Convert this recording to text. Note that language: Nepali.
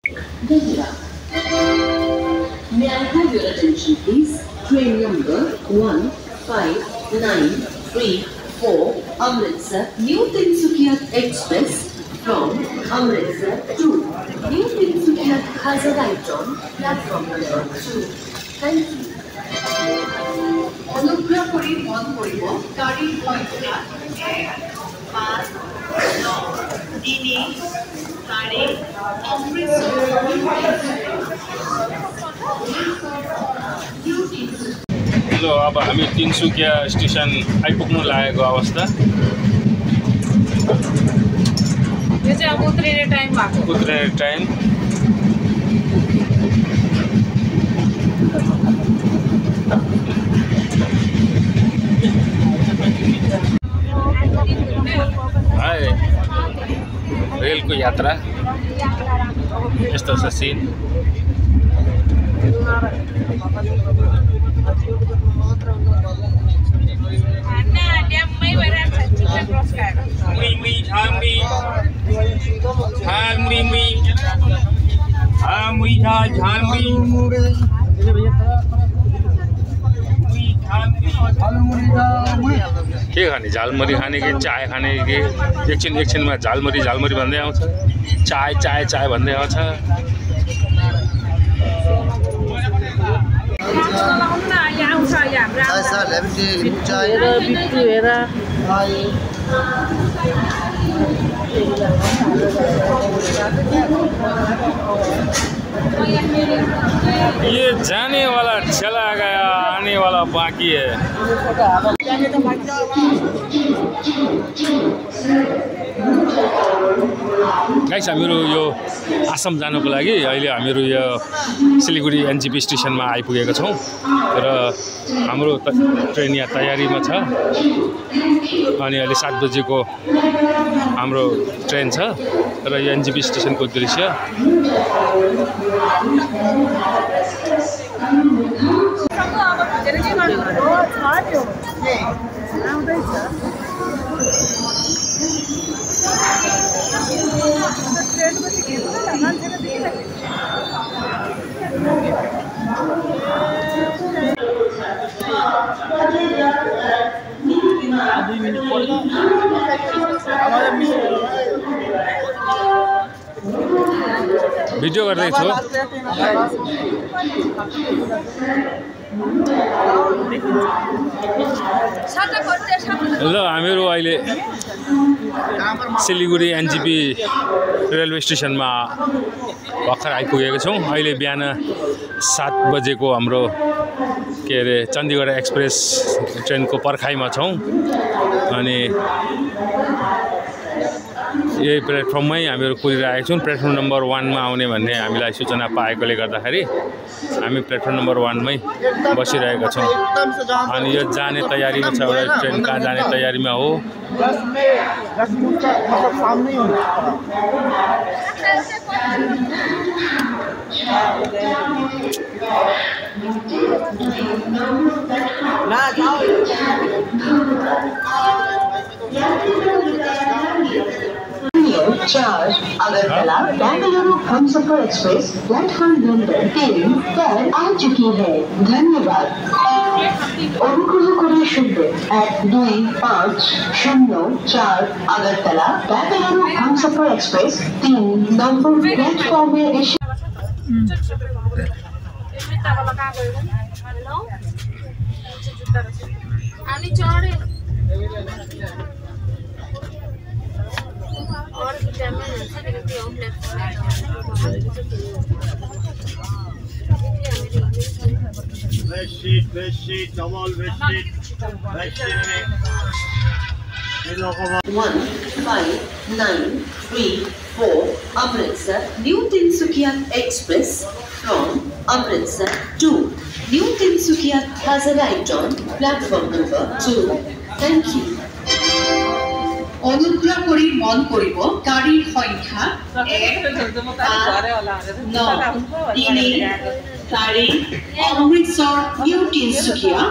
May I have your attention, please? Train number 1593 Amritsar New Tinsukia Express from Amritsar to New Tinsukia has arrived on platform number 2. Thank you. অনুগ্রহ করে মন করিব গাড়ীৰ সংখ্যা 5 9 তিনি 4 অমৃতসর। हेलो, अब हामी तिनसुकिया स्टेसन आइपुग्नु लागेको अवस्था। यो चाहिँ अब उत्रिने टाइम भएको। उत्रिने टाइम। हाय, रेलको यात्रा यस्तो छ सिन। के खाने? झालमुरी खाने कि चाय खाने कि एकछिनमा झालमुरी भन्दै आउँछ, चाय भन्दै आउँछ। ये जाने वाला चला गया, आने वाला बाकी है। गाइस, हामीहरू यो आसाम जानको लागि अहिले हामीहरू यो सिलिगुडी एनजेपी स्टेसनमा आइपुगेका छौँ र हाम्रो ट्रेन यहाँ तयारीमा छ। अनि अहिले 7 बजेको हाम्रो ट्रेन छ र यो एनजेपी स्टेसनको दृश्य। भिडियो गर्दैछु। ल, हामीहरू अहिले सिलिगुडी एनजेपी रेलवे स्टेसनमा भर्खर आइपुगेका छौँ। अहिले बिहान 7 बजेको हाम्रो के अरे चण्डीगढ एक्सप्रेस ट्रेनको पर्खाइमा छौँ। अनि यही प्लेटफर्ममै हामीहरू कुदिरहेका छौँ। प्लेटफर्म नम्बर 1 मा आउने भन्ने हामीलाई सूचना पाएकोले गर्दाखेरि हामी प्लेटफर्म नम्बर 1 मै बसिरहेका छौँ। अनि यो जाने तयारीमा छ, एउटा ट्रेन कहाँ जाने तयारीमा हो। चार Agartala Bengaluru Humsafar express platform number 3 पर आ चुकी है। धन्यवाद। অনুগ্রহ করে শুনবেন 12504 আগরতলা বেঙ্গালুরু हमसफर एक्सप्रेस 3 নম্বর প্ল্যাটফর্মে এসে आणि चढे और Bedsheet, double bedsheet. 1594 Amritsar New Tinsukia Express from Amritsar to New Tinsukia has arrived on platform number 2. Thank you. অনুগ্রহ কৰি মন কৰিব গাড়ীৰ সংখ্যা 1 9 তিনি 4 অমৃতসৰ নিউ তিনসুকীয়া